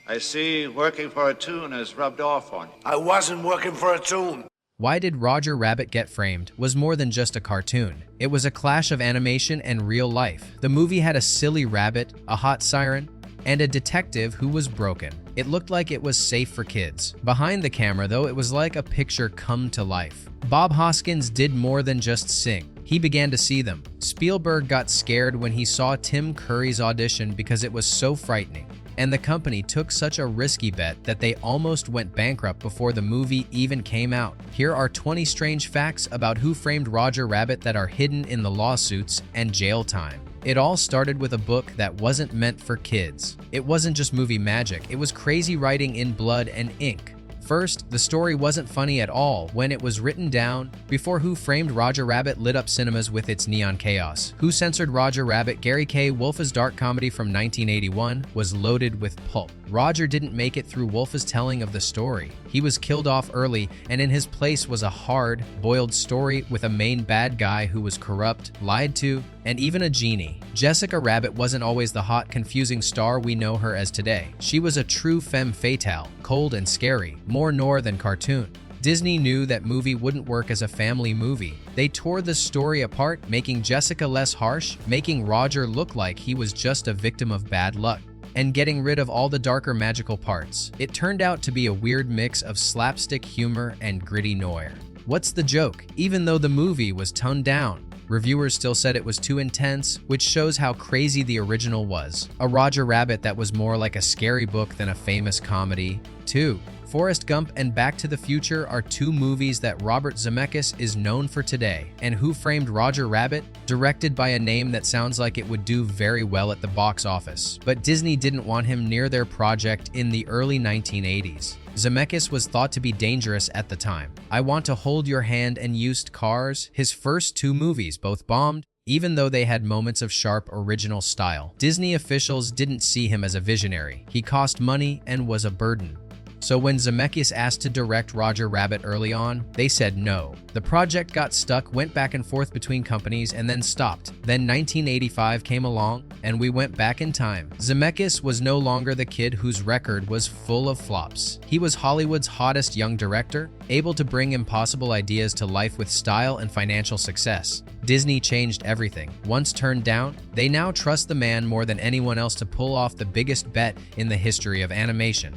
I see working for a Toon has rubbed off on you. I wasn't working for a Toon. Why Did Roger Rabbit Get Framed was more than just a cartoon. It was a clash of animation and real life. The movie had a silly rabbit, a hot siren, and a detective who was broken. It looked like it was safe for kids. Behind the camera, though, it was like a picture come to life. Bob Hoskins did more than just sing. He began to see them. Spielberg got scared when he saw Tim Curry's audition because it was so frightening. And the company took such a risky bet that they almost went bankrupt before the movie even came out. Here are 20 strange facts about Who Framed Roger Rabbit that are hidden in the lawsuits and jail time. It all started with a book that wasn't meant for kids. It wasn't just movie magic, it was crazy writing in blood and ink. First, the story wasn't funny at all when it was written down. Before Who Framed Roger Rabbit lit up cinemas with its neon chaos, Who Censored Roger Rabbit, Gary K. Wolfe's dark comedy from 1981, was loaded with pulp. Roger didn't make it through Wolfe's telling of the story. He was killed off early, and in his place was a hard-boiled story with a main bad guy who was corrupt, lied to, and even a genie. Jessica Rabbit wasn't always the hot, confusing star we know her as today. She was a true femme fatale, cold and scary, more noir than cartoon. Disney knew that movie wouldn't work as a family movie. They tore the story apart, making Jessica less harsh, making Roger look like he was just a victim of bad luck, and getting rid of all the darker magical parts. It turned out to be a weird mix of slapstick humor and gritty noir. What's the joke? Even though the movie was toned down, reviewers still said it was too intense, which shows how crazy the original was. A Roger Rabbit that was more like a scary book than a famous comedy. 2. Forrest Gump and Back to the Future are two movies that Robert Zemeckis is known for today. And Who Framed Roger Rabbit? Directed by a name that sounds like it would do very well at the box office. But Disney didn't want him near their project in the early 1980s. Zemeckis was thought to be dangerous at the time. I Want to Hold Your Hand and Used Cars, his first two movies, both bombed, even though they had moments of sharp original style. Disney officials didn't see him as a visionary. He cost money and was a burden. So when Zemeckis asked to direct Roger Rabbit early on, they said no. The project got stuck, went back and forth between companies, and then stopped. Then 1985 came along, and we went back in time. Zemeckis was no longer the kid whose record was full of flops. He was Hollywood's hottest young director, able to bring impossible ideas to life with style and financial success. Disney changed everything. Once turned down, they now trust the man more than anyone else to pull off the biggest bet in the history of animation.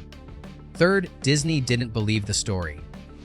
Third, Disney didn't believe the story.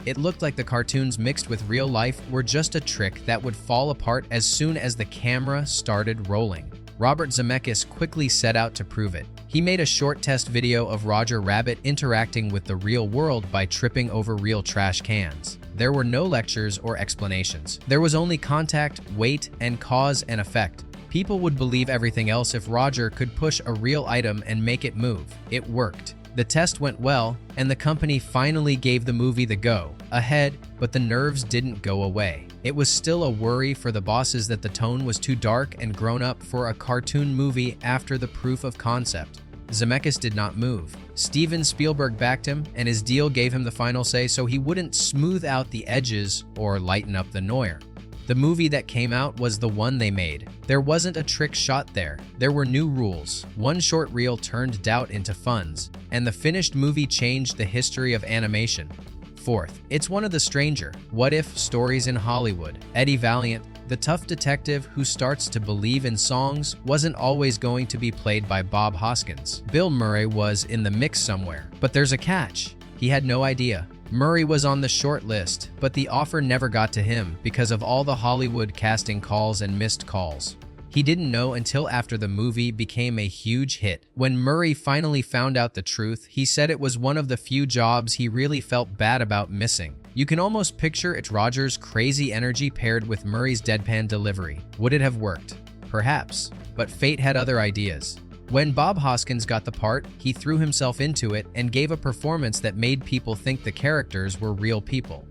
It looked like the cartoons mixed with real life were just a trick that would fall apart as soon as the camera started rolling. Robert Zemeckis quickly set out to prove it. He made a short test video of Roger Rabbit interacting with the real world by tripping over real trash cans. There were no lectures or explanations. There was only contact, weight, and cause and effect. People would believe everything else if Roger could push a real item and make it move. It worked. The test went well, and the company finally gave the movie the go ahead, but the nerves didn't go away. It was still a worry for the bosses that the tone was too dark and grown up for a cartoon movie after the proof of concept. Zemeckis did not move. Steven Spielberg backed him, and his deal gave him the final say so he wouldn't smooth out the edges or lighten up the noir. The movie that came out was the one they made. There wasn't a trick shot there. There were new rules. One short reel turned doubt into funds, and the finished movie changed the history of animation. Fourth, it's one of the stranger what-if stories in Hollywood. Eddie Valiant, the tough detective who starts to believe in songs, wasn't always going to be played by Bob Hoskins. Bill Murray was in the mix somewhere, but there's a catch. He had no idea. Murray was on the short list, but the offer never got to him because of all the Hollywood casting calls and missed calls. He didn't know until after the movie became a huge hit. When Murray finally found out the truth, he said it was one of the few jobs he really felt bad about missing. You can almost picture it. Roger's crazy energy paired with Murray's deadpan delivery. Would it have worked? Perhaps, but fate had other ideas. When Bob Hoskins got the part, he threw himself into it and gave a performance that made people think the characters were real people.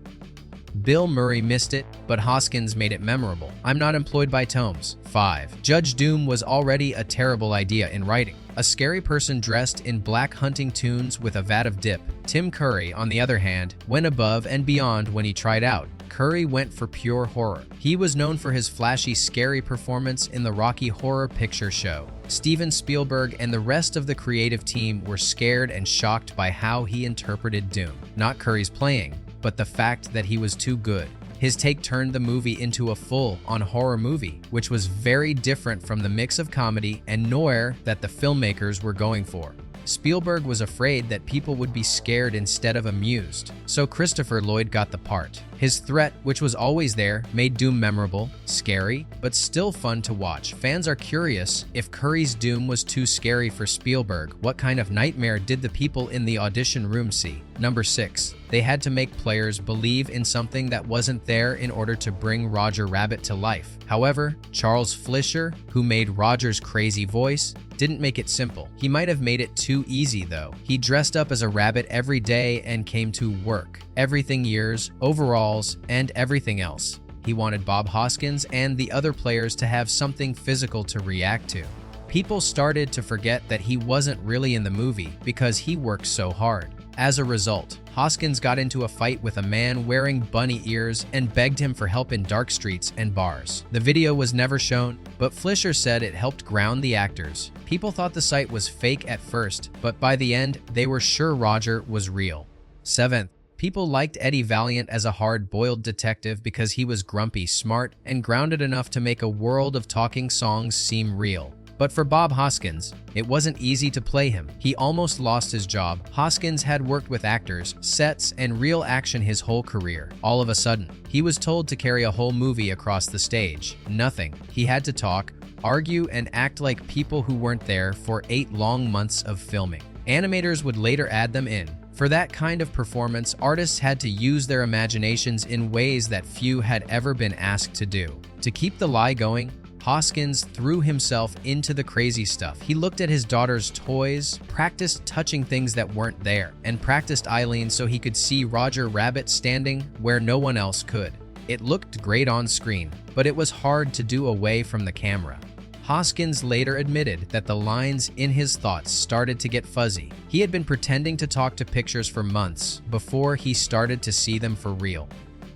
Bill Murray missed it, but Hoskins made it memorable. I'm not employed by Tomes. 5. Judge Doom was already a terrible idea in writing. A scary person dressed in black hunting tunes with a vat of dip. Tim Curry, on the other hand, went above and beyond when he tried out. Curry went for pure horror. He was known for his flashy, scary performance in the Rocky Horror Picture Show. Steven Spielberg and the rest of the creative team were scared and shocked by how he interpreted Doom. Not Curry's playing, but the fact that he was too good. His take turned the movie into a full-on horror movie, which was very different from the mix of comedy and noir that the filmmakers were going for. Spielberg was afraid that people would be scared instead of amused, so Christopher Lloyd got the part. His threat, which was always there, made Doom memorable, scary, but still fun to watch. Fans are curious if Curry's Doom was too scary for Spielberg. What kind of nightmare did the people in the audition room see? Number 6. They had to make players believe in something that wasn't there in order to bring Roger Rabbit to life. However, Charles Fleischer, who made Roger's crazy voice, didn't make it simple. He might have made it too easy though. He dressed up as a rabbit every day and came to work. Everything ears, overalls, and everything else. He wanted Bob Hoskins and the other players to have something physical to react to. People started to forget that he wasn't really in the movie because he worked so hard. As a result, Hoskins got into a fight with a man wearing bunny ears and begged him for help in dark streets and bars. The video was never shown, but Fleischer said it helped ground the actors. People thought the site was fake at first, but by the end, they were sure Roger was real. 7th, people liked Eddie Valiant as a hard-boiled detective because he was grumpy, smart, and grounded enough to make a world of talking songs seem real. But for Bob Hoskins, it wasn't easy to play him. He almost lost his job. Hoskins had worked with actors, sets, and real action his whole career. All of a sudden, he was told to carry a whole movie across the stage. Nothing. He had to talk, argue, and act like people who weren't there for 8 long months of filming. Animators would later add them in. For that kind of performance, artists had to use their imaginations in ways that few had ever been asked to do. To keep the lie going, Hoskins threw himself into the crazy stuff. He looked at his daughter's toys, practiced touching things that weren't there, and practiced Eileen so he could see Roger Rabbit standing where no one else could. It looked great on screen, but it was hard to do away from the camera. Hoskins later admitted that the lines in his thoughts started to get fuzzy. He had been pretending to talk to pictures for months before he started to see them for real.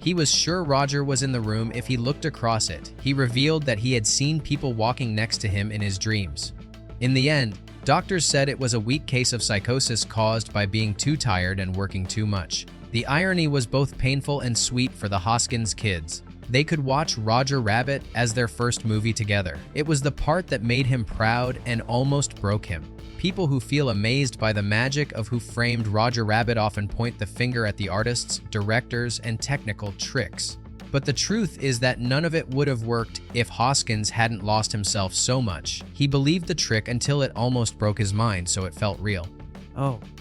He was sure Roger was in the room if he looked across it. He revealed that he had seen people walking next to him in his dreams. In the end, doctors said it was a weak case of psychosis caused by being too tired and working too much. The irony was both painful and sweet for the Hoskins kids. They could watch Roger Rabbit as their first movie together. It was the part that made him proud and almost broke him. People who feel amazed by the magic of Who Framed Roger Rabbit often point the finger at the artists, directors, and technical tricks. But the truth is that none of it would have worked if Hoskins hadn't lost himself so much. He believed the trick until it almost broke his mind, so it felt real.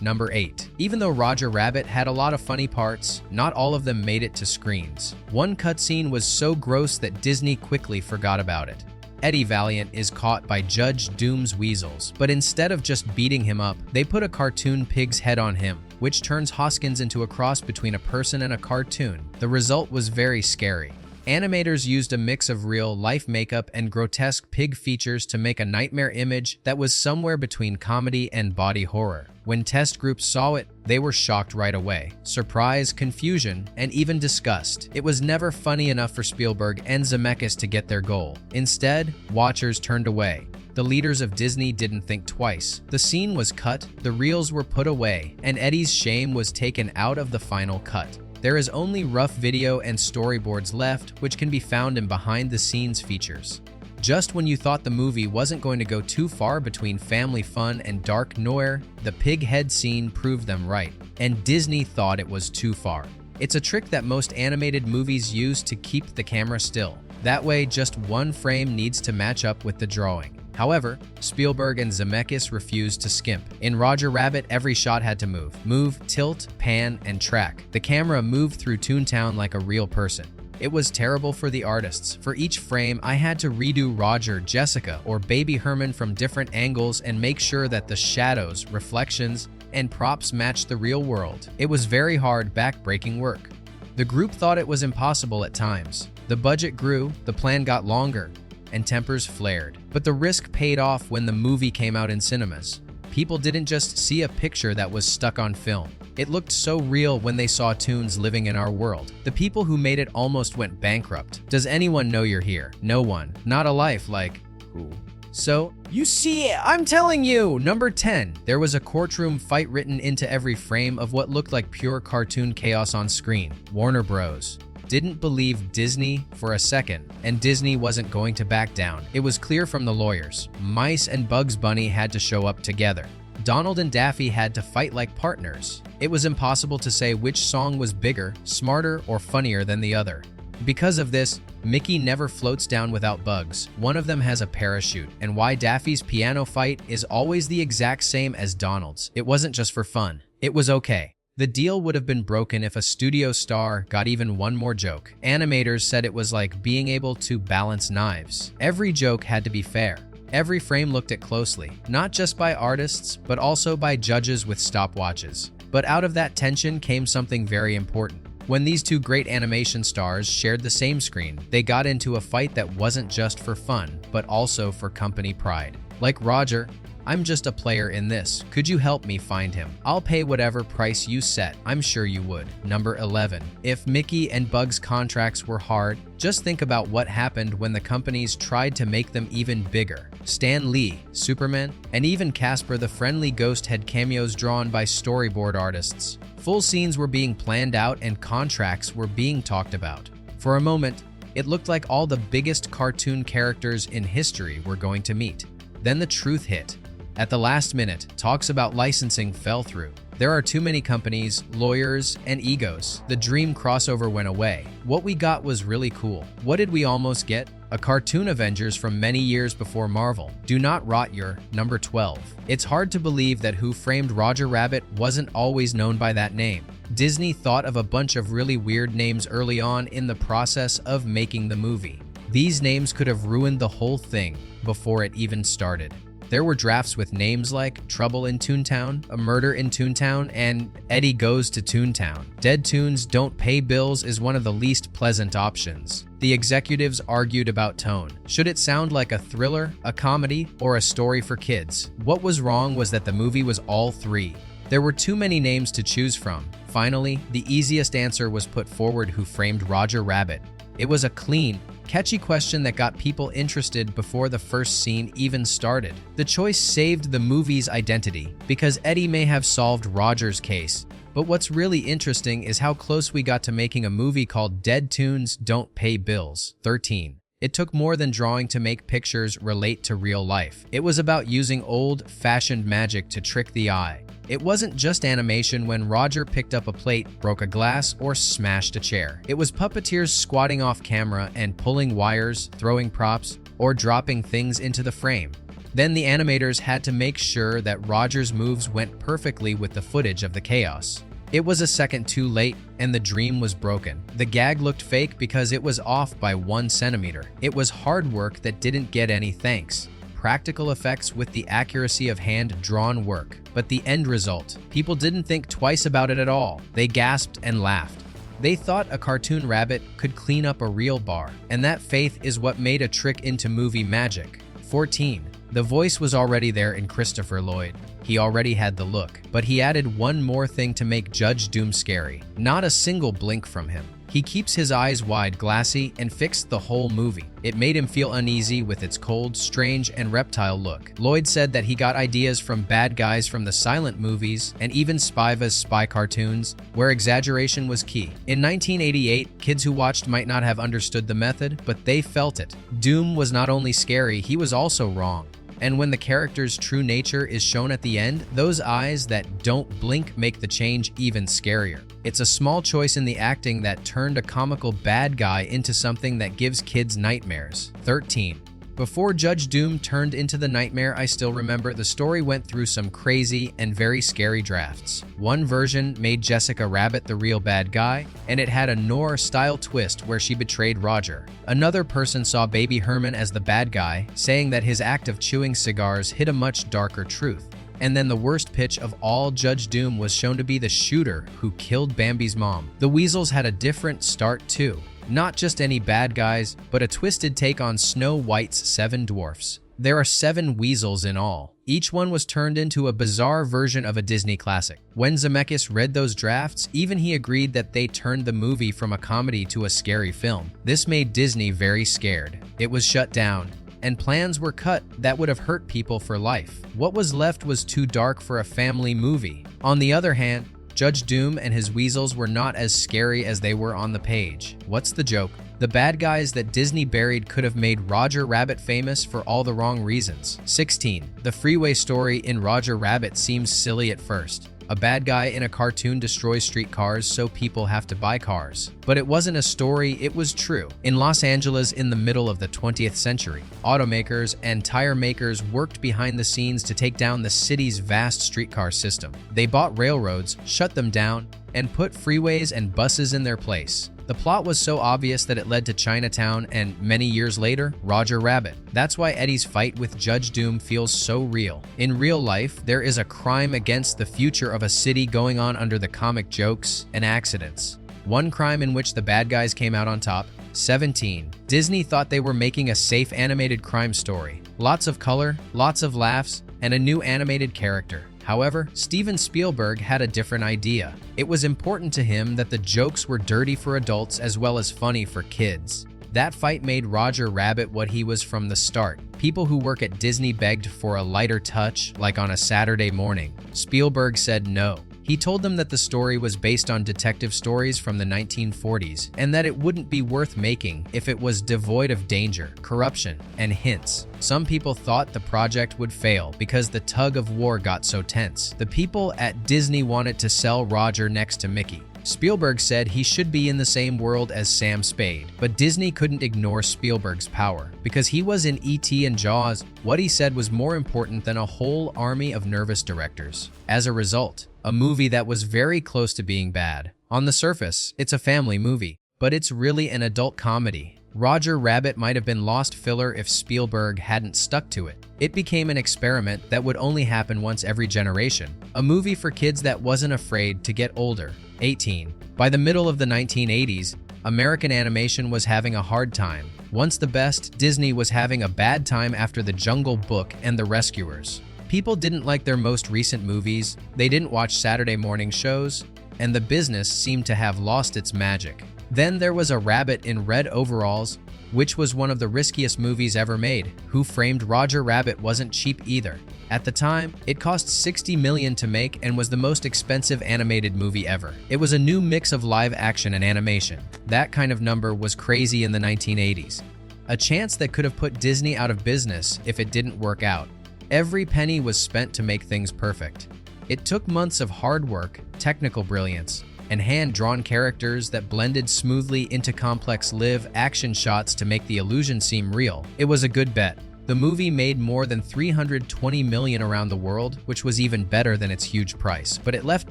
Number 8. Even though Roger Rabbit had a lot of funny parts, not all of them made it to screens. One cutscene was so gross that Disney quickly forgot about it. Eddie Valiant is caught by Judge Doom's weasels, but instead of just beating him up, they put a cartoon pig's head on him, which turns Hoskins into a cross between a person and a cartoon. The result was very scary. Animators used a mix of real-life makeup and grotesque pig features to make a nightmare image that was somewhere between comedy and body horror. When test groups saw it, they were shocked right away. Surprise, confusion, and even disgust. It was never funny enough for Spielberg and Zemeckis to get their goal. Instead, watchers turned away. The leaders of Disney didn't think twice. The scene was cut, the reels were put away, and Eddie's shame was taken out of the final cut. There is only rough video and storyboards left, which can be found in behind-the-scenes features. Just when you thought the movie wasn't going to go too far between family fun and dark noir, the pig head scene proved them right, and Disney thought it was too far. It's a trick that most animated movies use to keep the camera still. That way, just one frame needs to match up with the drawing. However, Spielberg and Zemeckis refused to skimp. In Roger Rabbit, every shot had to move, tilt, pan, and track. The camera moved through Toontown like a real person. It was terrible for the artists. For each frame, I had to redo Roger, Jessica, or Baby Herman from different angles and make sure that the shadows, reflections, and props matched the real world. It was very hard, back-breaking work. The group thought it was impossible at times. The budget grew, the plan got longer, and tempers flared. But the risk paid off when the movie came out in cinemas. People didn't just see a picture that was stuck on film. It looked so real when they saw toons living in our world. The people who made it almost went bankrupt. Does anyone know you're here? No one. Not a life like, who? So, you see, I'm telling you! Number 10. There was a courtroom fight written into every frame of what looked like pure cartoon chaos on screen. Warner Bros. Didn't believe Disney for a second, and Disney wasn't going to back down. It was clear from the lawyers. Mice and Bugs Bunny had to show up together. Donald and Daffy had to fight like partners. It was impossible to say which song was bigger, smarter, or funnier than the other. Because of this, Mickey never floats down without Bugs. One of them has a parachute, and why Daffy's piano fight is always the exact same as Donald's. It wasn't just for fun. It was okay. The deal would have been broken if a studio star got even one more joke. Animators said it was like being able to balance knives. Every joke had to be fair. Every frame looked at closely, not just by artists, but also by judges with stopwatches. But out of that tension came something very important. When these two great animation stars shared the same screen, they got into a fight that wasn't just for fun, but also for company pride. Like Roger, I'm just a player in this. Could you help me find him? I'll pay whatever price you set. I'm sure you would. Number 11. If Mickey and Bugs' contracts were hard, just think about what happened when the companies tried to make them even bigger. Stan Lee, Superman, and even Casper the Friendly Ghost had cameos drawn by storyboard artists. Full scenes were being planned out and contracts were being talked about. For a moment, it looked like all the biggest cartoon characters in history were going to meet. Then the truth hit. At the last minute, talks about licensing fell through. There are too many companies, lawyers, and egos. The dream crossover went away. What we got was really cool. What did we almost get? A cartoon Avengers from many years before Marvel. Do not rot your number 12. It's hard to believe that Who Framed Roger Rabbit wasn't always known by that name. Disney thought of a bunch of really weird names early on in the process of making the movie. These names could have ruined the whole thing before it even started. There were drafts with names like Trouble in Toontown, A Murder in Toontown, and Eddie Goes to Toontown. Dead Toons Don't Pay Bills is one of the least pleasant options. The executives argued about tone. Should it sound like a thriller, a comedy, or a story for kids? What was wrong was that the movie was all three. There were too many names to choose from. Finally, the easiest answer was put forward: Who Framed Roger Rabbit? It was a clean, catchy question that got people interested before the first scene even started. The choice saved the movie's identity, because Eddie may have solved Roger's case, but what's really interesting is how close we got to making a movie called Dead Toons Don't Pay Bills. 13. It took more than drawing to make pictures relate to real life. It was about using old-fashioned magic to trick the eye. It wasn't just animation when Roger picked up a plate, broke a glass, or smashed a chair. It was puppeteers squatting off camera and pulling wires, throwing props, or dropping things into the frame. Then the animators had to make sure that Roger's moves went perfectly with the footage of the chaos. It was a second too late, and the dream was broken. The gag looked fake because it was off by 1 centimeter. It was hard work that didn't get any thanks. Practical effects with the accuracy of hand-drawn work. But the end result, people didn't think twice about it at all. They gasped and laughed. They thought a cartoon rabbit could clean up a real bar, and that faith is what made a trick into movie magic. 14. The voice was already there in Christopher Lloyd. He already had the look, but he added one more thing to make Judge Doom scary. Not a single blink from him. He keeps his eyes wide, glassy, and fixed the whole movie. It made him feel uneasy with its cold, strange, and reptile look. Lloyd said that he got ideas from bad guys from the silent movies and even Spiva's spy cartoons, where exaggeration was key. In 1988, kids who watched might not have understood the method, but they felt it. Doom was not only scary, he was also wrong. And when the character's true nature is shown at the end, those eyes that don't blink make the change even scarier. It's a small choice in the acting that turned a comical bad guy into something that gives kids nightmares. 13. Before Judge Doom turned into the nightmare, I still remember the story went through some crazy and very scary drafts. One version made Jessica Rabbit the real bad guy, and it had a noir-style twist where she betrayed Roger. Another person saw Baby Herman as the bad guy, saying that his act of chewing cigars hid a much darker truth. And then the worst pitch of all, Judge Doom was shown to be the shooter who killed Bambi's mom. The Weasels had a different start too. Not just any bad guys, but a twisted take on Snow White's 7 dwarfs. There are 7 weasels in all. Each one was turned into a bizarre version of a Disney classic. When Zemeckis read those drafts, even he agreed that they turned the movie from a comedy to a scary film. This made Disney very scared. It was shut down, and plans were cut that would have hurt people for life. What was left was too dark for a family movie. On the other hand, Judge Doom and his weasels were not as scary as they were on the page. What's the joke? The bad guys that Disney buried could have made Roger Rabbit famous for all the wrong reasons. 16. The freeway story in Roger Rabbit seems silly at first. A bad guy in a cartoon destroys streetcars so people have to buy cars. But it wasn't a story, it was true. In Los Angeles in the middle of the 20th century, automakers and tire makers worked behind the scenes to take down the city's vast streetcar system. They bought railroads, shut them down, and put freeways and buses in their place. The plot was so obvious that it led to Chinatown and, many years later, Roger Rabbit. That's why Eddie's fight with Judge Doom feels so real. In real life, there is a crime against the future of a city going on under the comic jokes and accidents. One crime in which the bad guys came out on top. 17. Disney thought they were making a safe animated crime story. Lots of color, lots of laughs, and a new animated character. However, Steven Spielberg had a different idea. It was important to him that the jokes were dirty for adults as well as funny for kids. That fight made Roger Rabbit what he was from the start. People who work at Disney begged for a lighter touch, like on a Saturday morning. Spielberg said no. He told them that the story was based on detective stories from the 1940s and that it wouldn't be worth making if it was devoid of danger, corruption, and hints. Some people thought the project would fail because the tug of war got so tense. The people at Disney wanted to sell Roger next to Mickey. Spielberg said he should be in the same world as Sam Spade, but Disney couldn't ignore Spielberg's power. Because he was in E.T. and Jaws, what he said was more important than a whole army of nervous directors. As a result, a movie that was very close to being bad. On the surface, it's a family movie, but it's really an adult comedy. Roger Rabbit might have been lost filler if Spielberg hadn't stuck to it. It became an experiment that would only happen once every generation. A movie for kids that wasn't afraid to get older. 18. By the middle of the 1980s, American animation was having a hard time. Once the best, Disney was having a bad time after The Jungle Book and The Rescuers. People didn't like their most recent movies, they didn't watch Saturday morning shows, and the business seemed to have lost its magic. Then there was a rabbit in red overalls, which was one of the riskiest movies ever made. Who Framed Roger Rabbit wasn't cheap either. At the time, it cost $60 million to make and was the most expensive animated movie ever. It was a new mix of live action and animation. That kind of number was crazy in the 1980s. A chance that could have put Disney out of business if it didn't work out. Every penny was spent to make things perfect. It took months of hard work, technical brilliance, and hand-drawn characters that blended smoothly into complex live-action shots to make the illusion seem real. It was a good bet. The movie made more than $320 million around the world, which was even better than its huge price. But it left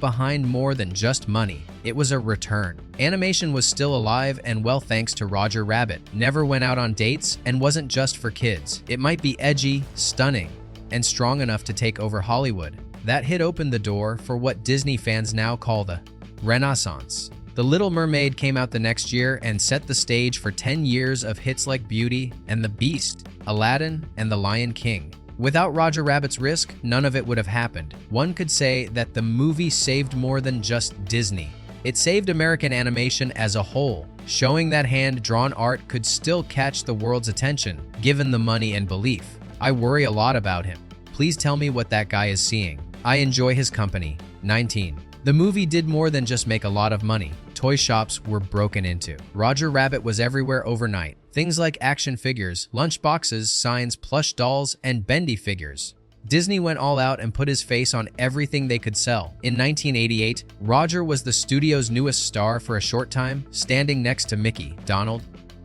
behind more than just money. It was a return. Animation was still alive and well thanks to Roger Rabbit. Never went out on dates and wasn't just for kids. It might be edgy, stunning, and strong enough to take over Hollywood. That hit opened the door for what Disney fans now call the Renaissance. The Little Mermaid came out the next year and set the stage for 10 years of hits like Beauty and the Beast, Aladdin, and The Lion King. Without Roger Rabbit's risk, none of it would have happened. One could say that the movie saved more than just Disney. It saved American animation as a whole, showing that hand-drawn art could still catch the world's attention, given the money and belief. I worry a lot about him. Please tell me what that guy is seeing. I enjoy his company. 19. The movie did more than just make a lot of money. Toy shops were broken into. Roger Rabbit was everywhere overnight. Things like action figures, lunch boxes, signs, plush dolls, and bendy figures. Disney went all out and put his face on everything they could sell. In 1988, Roger was the studio's newest star for a short time, standing next to Mickey, Donald,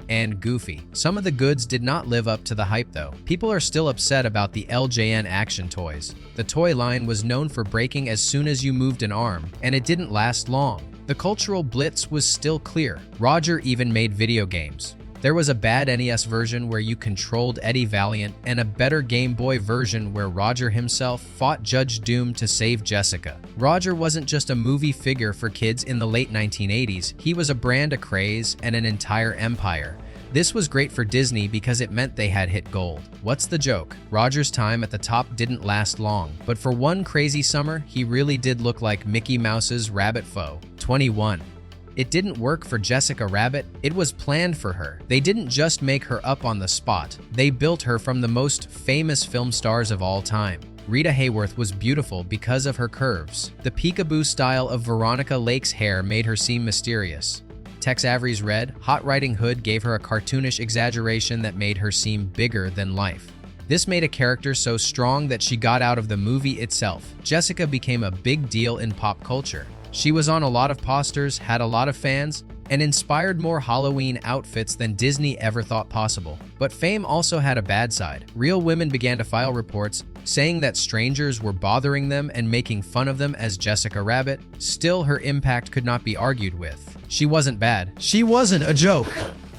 and Goofy. Some of the goods did not live up to the hype though. People are still upset about the LJN action toys. The toy line was known for breaking as soon as you moved an arm, and it didn't last long. The cultural blitz was still clear. Roger even made video games. There was a bad NES version where you controlled Eddie Valiant and a better Game Boy version where Roger himself fought Judge Doom to save Jessica. Roger wasn't just a movie figure for kids in the late 1980s, he was a brand, a craze, and an entire empire. This was great for Disney because it meant they had hit gold. What's the joke? Roger's time at the top didn't last long, but for one crazy summer, he really did look like Mickey Mouse's rabbit foe. 21. It didn't work for Jessica Rabbit, it was planned for her. They didn't just make her up on the spot, they built her from the most famous film stars of all time. Rita Hayworth was beautiful because of her curves. The peekaboo style of Veronica Lake's hair made her seem mysterious. Tex Avery's Red Hot Riding Hood gave her a cartoonish exaggeration that made her seem bigger than life. This made a character so strong that she got out of the movie itself. Jessica became a big deal in pop culture. She was on a lot of posters, had a lot of fans, and inspired more Halloween outfits than Disney ever thought possible. But fame also had a bad side. Real women began to file reports saying that strangers were bothering them and making fun of them as Jessica Rabbit. Still, her impact could not be argued with. She wasn't bad. She wasn't a joke.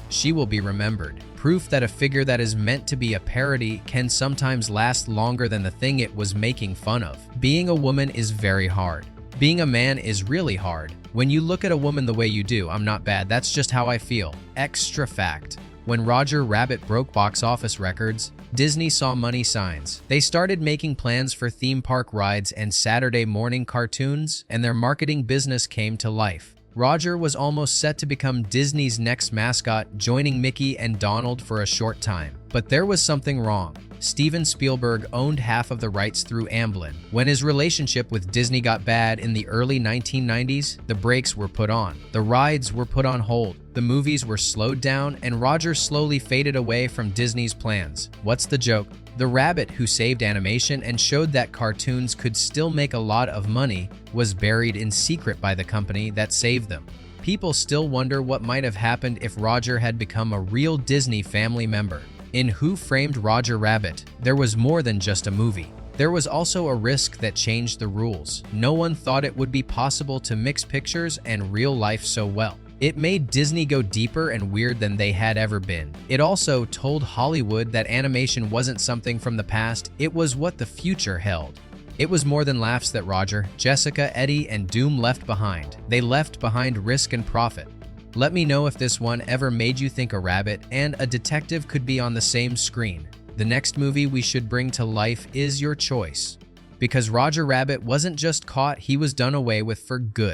She will be remembered. Proof that a figure that is meant to be a parody can sometimes last longer than the thing it was making fun of. Being a woman is very hard. Being a man is really hard. When you look at a woman the way you do, I'm not bad, that's just how I feel. Extra fact. When Roger Rabbit broke box office records, Disney saw money signs. They started making plans for theme park rides and Saturday morning cartoons, and their marketing business came to life. Roger was almost set to become Disney's next mascot, joining Mickey and Donald for a short time. But there was something wrong. Steven Spielberg owned half of the rights through Amblin. When his relationship with Disney got bad in the early 1990s, the brakes were put on. The rides were put on hold. The movies were slowed down, and Roger slowly faded away from Disney's plans. What's the joke? The rabbit who saved animation and showed that cartoons could still make a lot of money was buried in secret by the company that saved them. People still wonder what might have happened if Roger had become a real Disney family member. In Who Framed Roger Rabbit, there was more than just a movie. There was also a risk that changed the rules. No one thought it would be possible to mix pictures and real life so well. It made Disney go deeper and weird than they had ever been. It also told Hollywood that animation wasn't something from the past, it was what the future held. It was more than laughs that Roger, Jessica, Eddie, and Doom left behind. They left behind risk and profit. Let me know if this one ever made you think a rabbit and a detective could be on the same screen. The next movie we should bring to life is your choice. Because Roger Rabbit wasn't just caught, he was done away with for good.